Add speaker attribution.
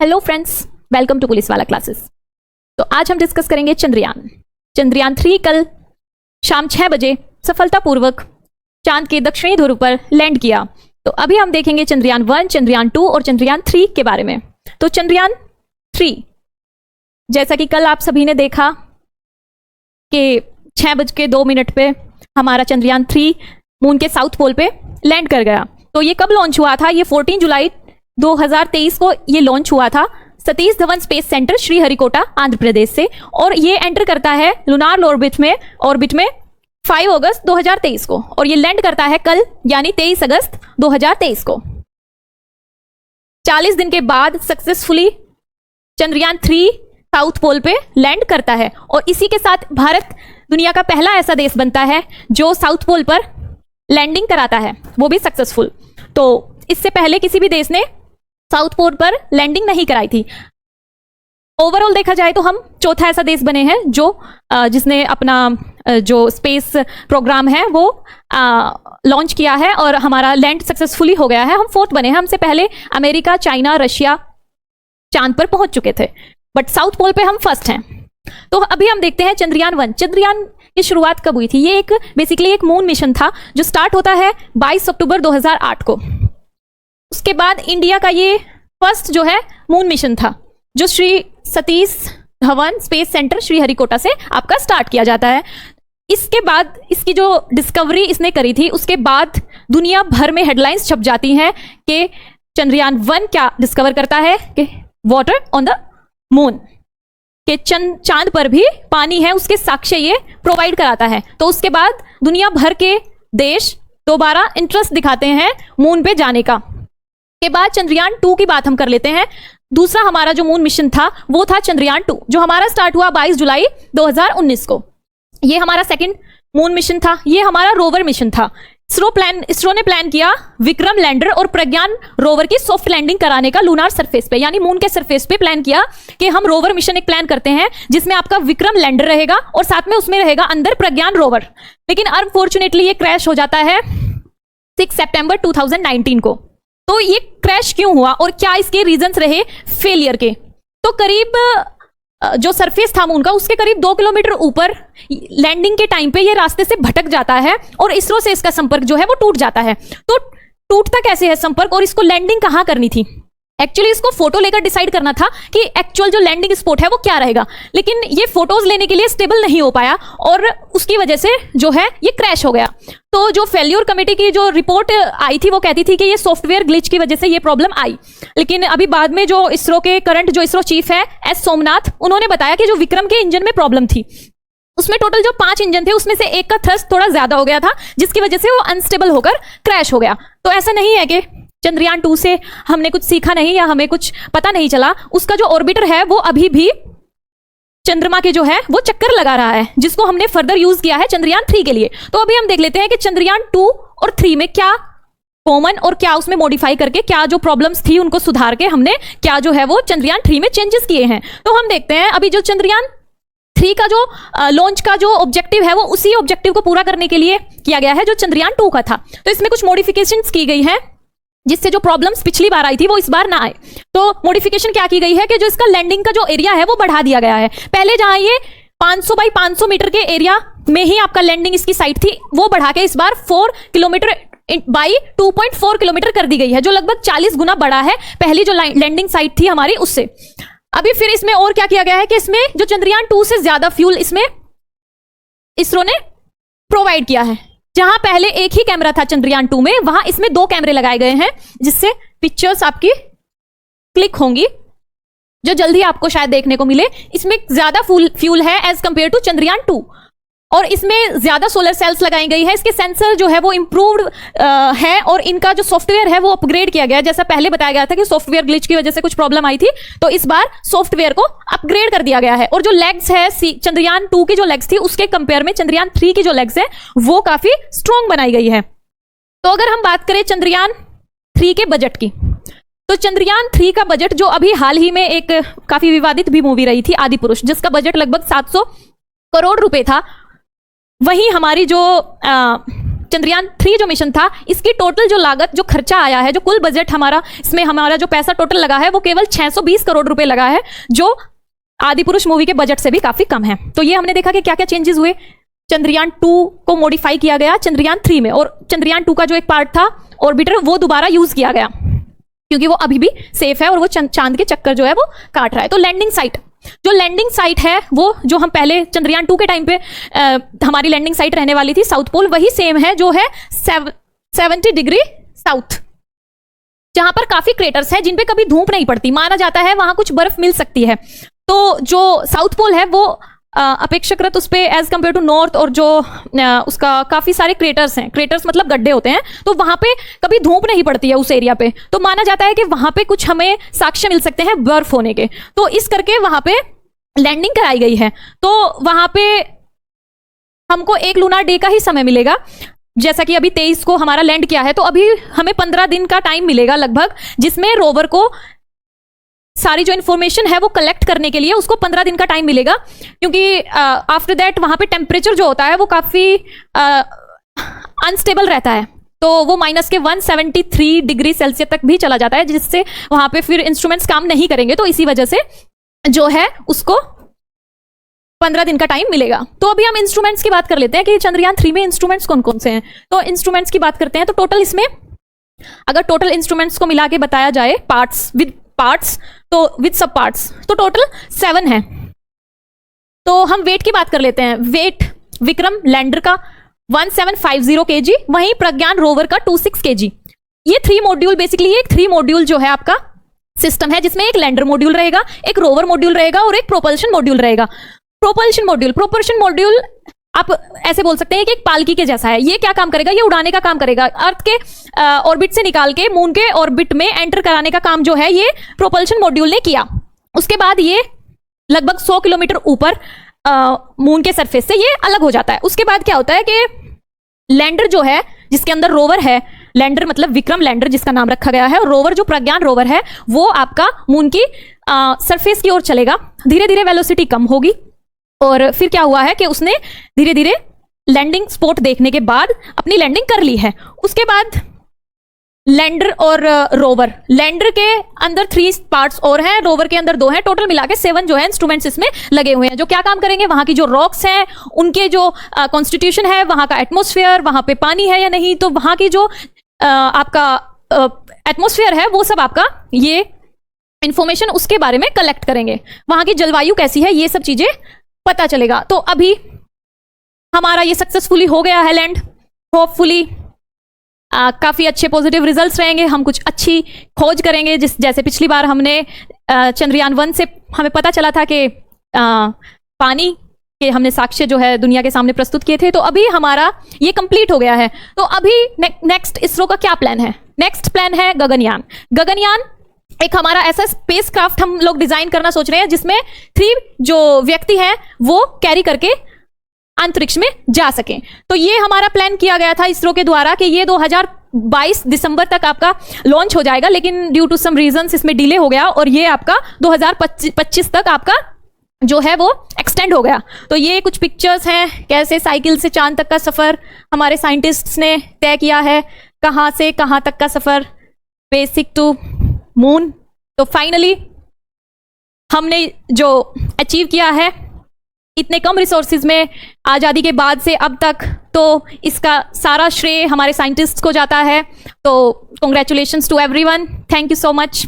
Speaker 1: Hello friends, welcome to police वाला classes. तो आज हम डिस्कस करेंगे चंद्रयान 3 कल शाम 6 बजे सफलतापूर्वक चांद के दक्षिणी ध्रुव पर लैंड किया। तो अभी हम देखेंगे चंद्रयान 1, चंद्रयान 2 और चंद्रयान 3 के बारे में। तो चंद्रयान 3, जैसा कि कल आप सभी ने देखा कि 6:02 पे हमारा चंद्रयान 3 मून के साउथ पोल पे लैंड कर गया। तो ये कब लॉन्च हुआ था? ये 14 जुलाई 2023 को ये लॉन्च हुआ था सतीश धवन स्पेस सेंटर श्रीहरिकोटा आंध्र प्रदेश से, और ये एंटर करता है लूनार ऑर्बिट में 5 अगस्त 2023 को, और ये लैंड करता है कल यानी 23 अगस्त 2023 को। 40 दिन के बाद सक्सेसफुली चंद्रयान 3 साउथ पोल पे लैंड करता है, और इसी के साथ भारत दुनिया का पहला ऐसा देश बनता है जो साउथ पोल पर लैंडिंग कराता है, वो भी सक्सेसफुल। तो इससे पहले किसी भी देश ने साउथ पोल पर लैंडिंग नहीं कराई थी। ओवरऑल देखा जाए तो हम चौथा ऐसा देश बने हैं जो जिसने अपना जो स्पेस प्रोग्राम है वो लॉन्च किया है और हमारा लैंड सक्सेसफुली हो गया है। हम 4th बने हैं। हमसे पहले अमेरिका, चाइना, रशिया चांद पर पहुंच चुके थे, बट साउथ पोल पे हम फर्स्ट हैं। तो अभी हम देखते हैं चंद्रयान 1। चंद्रयान की शुरुआत कब हुई थी? ये बेसिकली एक मून मिशन था जो स्टार्ट होता है 22 अक्टूबर 2008 को। उसके बाद इंडिया का ये फर्स्ट जो है मून मिशन था जो श्री सतीश धवन स्पेस सेंटर श्रीहरिकोटा से आपका स्टार्ट किया जाता है। इसके बाद इसकी जो डिस्कवरी इसने करी थी, उसके बाद दुनिया भर में हेडलाइंस छप जाती हैं कि चंद्रयान 1 क्या डिस्कवर करता है कि वाटर ऑन द मून, कि चांद पर भी पानी है, उसके साक्ष्य ये प्रोवाइड कराता है। तो उसके बाद दुनिया भर के देश दोबारा इंटरेस्ट दिखाते हैं मून पे जाने का। के बाद चंद्रयान 2 की बात हम कर लेते हैं। दूसरा हमारा जो मून मिशन था वो था चंद्रयान 2, जो हमारा स्टार्ट हुआ 22 जुलाई 2019 को। ये हमारा सेकंड मून मिशन था। ये हमारा रोवर मिशन था। इसरो ने प्लान किया विक्रम लैंडर और प्रज्ञान रोवर की सॉफ्ट लैंडिंग कराने का लूनार सरफेस पे, यानी मून के सरफेस पे प्लान किया कि हम रोवर मिशन एक प्लान करते हैं जिसमें आपका विक्रम लैंडर रहेगा और साथ में उसमें रहेगा अंदर प्रज्ञान रोवर। लेकिन अनफॉर्चुनेटली ये क्रैश हो जाता है 6 सितंबर 2019 को। तो ये क्रैश क्यों हुआ और क्या इसके रीजंस रहे फेलियर के? तो करीब जो सरफेस था मून का उसके करीब 2 किलोमीटर ऊपर लैंडिंग के टाइम पे ये रास्ते से भटक जाता है और इसरो से इसका संपर्क जो है वो टूट जाता है। तो टूटता कैसे है संपर्क, और इसको लैंडिंग कहाँ करनी थी? एक्चुअली इसको फोटो लेकर डिसाइड करना था कि एक्चुअल जो लैंडिंग स्पॉट है वो क्या रहेगा, लेकिन ये फोटोज लेने के लिए स्टेबल नहीं हो पाया और उसकी वजह से जो है ये क्रैश हो गया। तो जो फेल्योर कमेटी की जो रिपोर्ट आई थी वो कहती थी कि ये सॉफ्टवेयर ग्लिच की वजह से ये प्रॉब्लम आई। लेकिन अभी बाद में जो इसरो के करंट जो इसरो चीफ है एस सोमनाथ, उन्होंने बताया कि जो विक्रम के इंजन में प्रॉब्लम थी, उसमें टोटल जो 5 इंजन थे उसमें से एक का थ्रस्ट थोड़ा ज्यादा हो गया था, जिसकी वजह से वो अनस्टेबल होकर क्रैश हो गया। तो ऐसा नहीं है कि चंद्रयान 2 से हमने कुछ सीखा नहीं या हमें कुछ पता नहीं चला। उसका जो ऑर्बिटर है वो अभी भी चंद्रमा के जो है वो चक्कर लगा रहा है, जिसको हमने फर्दर यूज किया है चंद्रयान 3 के लिए। तो अभी हम देख लेते हैं कि चंद्रयान 2 और 3 में क्या कॉमन और क्या उसमें मॉडिफाई करके क्या जो प्रॉब्लम्स थी उनको सुधार के हमने क्या जो है वो चंद्रयान 3 में चेंजेस किए हैं। तो हम देखते हैं अभी जो चंद्रयान 3 का जो लॉन्च का जो ऑब्जेक्टिव है वो उसी ऑब्जेक्टिव को पूरा करने के लिए किया गया है जो चंद्रयान 2 का था। तो इसमें कुछ मॉडिफिकेशंस की गई है जिससे जो प्रॉब्लम्स पिछली बार आई थी वो इस बार ना आए। तो मॉडिफिकेशन क्या की गई है कि जो इसका लैंडिंग का जो एरिया है वो बढ़ा दिया गया है। पहले जहां ये 500 बाई 500 मीटर के एरिया में ही आपका लैंडिंग इसकी साइट थी, वो बढ़ा के इस बार 4 किलोमीटर बाई 2.4 किलोमीटर कर दी गई है, जो लगभग 40 गुना बड़ा है पहली जो लैंडिंग साइट थी हमारी उससे। अभी फिर इसमें और क्या किया गया है कि इसमें जो चंद्रयान 2 से ज्यादा फ्यूल इसमें इसरो ने प्रोवाइड किया है। जहां पहले एक ही कैमरा था चंद्रयान 2 में, वहां इसमें 2 कैमरे लगाए गए हैं जिससे पिक्चर्स आपकी क्लिक होंगी, जो जल्दी आपको शायद देखने को मिले। इसमें ज्यादा फ्यूल है एज कंपेयर टू चंद्रयान 2, और इसमें ज्यादा सोलर सेल्स लगाई गई है। इसके सेंसर जो है वो इंप्रूव्ड है और इनका जो सॉफ्टवेयर है वो अपग्रेड किया गया है। जैसा पहले बताया गया था कि सॉफ्टवेयर ग्लिच की वजह से कुछ प्रॉब्लम आई थी, तो इस बार सॉफ्टवेयर को अपग्रेड कर दिया गया है। और जो लेग्स है चंद्रयान 2 की जो लेग्स थी उसके कंपेयर में चंद्रयान 3 की जो लेग्स है वो काफी स्ट्रॉन्ग बनाई गई है। तो अगर हम बात करें चंद्रयान 3 के बजट की, तो चंद्रयान 3 का बजट जो अभी हाल ही में एक काफी विवादित भी मूवी रही थी आदि पुरुष, जिसका बजट लगभग 700 करोड़ रुपए था, वहीं हमारी जो चंद्रयान 3 जो मिशन था, इसकी टोटल जो लागत, जो खर्चा आया है, जो कुल बजट हमारा, इसमें हमारा जो पैसा टोटल लगा है वो केवल 620 करोड़ रुपए लगा है, जो आदिपुरुष मूवी के बजट से भी काफी कम है। तो ये हमने देखा कि क्या क्या चेंजेस हुए। चंद्रयान 2 को मॉडिफाई किया गया चंद्रयान 3 में, और चंद्रयान 2 का जो एक पार्ट था ऑर्बिटर, वो दोबारा यूज किया गया क्योंकि वो अभी भी सेफ है और वो चांद के चक्कर जो है वो काट रहा है। तो लैंडिंग साइट, जो लैंडिंग साइट है वो जो हम पहले चंद्रयान 2 के टाइम पे हमारी लैंडिंग साइट रहने वाली थी साउथ पोल, वही सेम है, जो है 70 डिग्री साउथ, जहां पर काफी क्रेटर्स हैं जिन पे कभी धूप नहीं पड़ती, माना जाता है वहां कुछ बर्फ मिल सकती है। तो जो साउथ पोल है वो अपेक्षाकृत उस पे एज कंपेयर टू नॉर्थ, और जो उसका काफी सारे क्रेटर्स हैं, क्रेटर्स मतलब गड्ढे होते हैं, तो वहां पे कभी धूप नहीं पड़ती है उस एरिया पे, तो माना जाता है कि वहां पे कुछ हमें साक्ष्य मिल सकते हैं बर्फ होने के। तो इस करके वहां पे लैंडिंग कराई गई है। तो वहां पे हमको एक लूनार डे का ही समय मिलेगा, जैसा कि अभी 23 को हमारा लैंड किया है, तो अभी हमें 15 दिन का टाइम मिलेगा लगभग, जिसमें रोवर को सारी जो इन्फॉर्मेशन है वो कलेक्ट करने के लिए उसको 15 दिन का टाइम मिलेगा, क्योंकि आफ्टर दैट वहां पे टेम्परेचर जो होता है वो काफी अनस्टेबल रहता है, तो वो माइनस के 173 डिग्री सेल्सियस तक भी चला जाता है, जिससे वहां पे फिर इंस्ट्रूमेंट्स काम नहीं करेंगे। तो इसी वजह से जो है उसको 15 दिन का टाइम मिलेगा। तो अभी हम इंस्ट्रूमेंट्स की बात कर लेते हैं कि चंद्रयान 3 में इंस्ट्रूमेंट्स कौन कौन से हैं। तो इंस्ट्रूमेंट्स की बात करते हैं, तो टोटल इसमें अगर टोटल इंस्ट्रूमेंट्स को मिला के बताया जाए, पार्ट्स तो विद सब पार्ट्स, तो टोटल 7 है। तो हम वेट की बात कर लेते हैं। वेट विक्रम लैंडर का 1750 kg, वहीं प्रज्ञान रोवर का 26 kg। ये 3 मॉड्यूल, बेसिकली ये 3 मॉड्यूल जो है आपका सिस्टम है, जिसमें एक लैंडर मॉड्यूल रहेगा, एक रोवर मॉड्यूल रहेगा और एक प्रोपल्शन मॉड्यूल रहेगा। प्रोपल्शन मॉड्यूल आप ऐसे बोल सकते हैं कि एक पालकी के जैसा है। ये क्या काम करेगा? ये उड़ाने का काम करेगा, अर्थ के ऑर्बिट से निकाल के मून के ऑर्बिट में एंटर कराने का काम जो है ये प्रोपल्शन मॉड्यूल ने किया। उसके बाद ये लगभग 100 किलोमीटर ऊपर मून के सरफेस से ये अलग हो जाता है। उसके बाद क्या होता है कि लैंडर जो है, जिसके अंदर रोवर है, लैंडर मतलब विक्रम लैंडर जिसका नाम रखा गया है, और रोवर जो प्रज्ञान रोवर है वो आपका मून की सरफेस की ओर चलेगा। धीरे धीरे वेलोसिटी कम होगी, और फिर क्या हुआ है कि उसने धीरे धीरे लैंडिंग स्पॉट देखने के बाद अपनी लैंडिंग कर ली है। उसके बाद लैंडर और रोवर, लैंडर के अंदर 3 पार्ट्स और हैं, रोवर के अंदर 2 हैं, टोटल मिला के 7 जो है इंस्ट्रूमेंट्स इसमें लगे हुए हैं, जो क्या काम करेंगे, वहां की जो रॉक्स हैं उनके जो कॉन्स्टिट्यूशन है, वहां का एटमॉस्फेयर, वहां पे पानी है या नहीं, तो वहां की जो आपका एटमॉस्फेयर है वो सब आपका ये इंफॉर्मेशन उसके बारे में कलेक्ट करेंगे। वहां की जलवायु कैसी है, ये सब चीजें पता चलेगा। तो अभी हमारा ये सक्सेसफुली हो गया है लैंड। होपफुली काफी अच्छे पॉजिटिव रिजल्ट्स रहेंगे, हम कुछ अच्छी खोज करेंगे, जैसे पिछली बार हमने चंद्रयान 1 से हमें पता चला था कि पानी के हमने साक्ष्य जो है दुनिया के सामने प्रस्तुत किए थे। तो अभी हमारा ये कंप्लीट हो गया है। तो अभी नेक्स्ट इसरो का क्या प्लान है? नेक्स्ट प्लान है गगनयान। गगनयान एक हमारा ऐसा स्पेस क्राफ्ट हम लोग डिजाइन करना सोच रहे हैं जिसमें 3 जो व्यक्ति हैं वो कैरी करके अंतरिक्ष में जा सकें। तो ये हमारा प्लान किया गया था इसरो के द्वारा कि ये 2022 दिसंबर तक आपका लॉन्च हो जाएगा, लेकिन ड्यू टू सम रीजंस इसमें डिले हो गया और ये आपका 2025 तक आपका जो है वो एक्सटेंड हो गया। तो ये कुछ पिक्चर्स हैं, कैसे साइकिल से चांद तक का सफर हमारे साइंटिस्ट्स ने तय किया है, कहां से कहां तक का सफर, बेसिक टू मून। तो फाइनली हमने जो अचीव किया है इतने कम रिसोर्सेज में आज़ादी के बाद से अब तक, तो इसका सारा श्रेय हमारे साइंटिस्ट्स को जाता है। तो congratulations to everyone, thank you so much.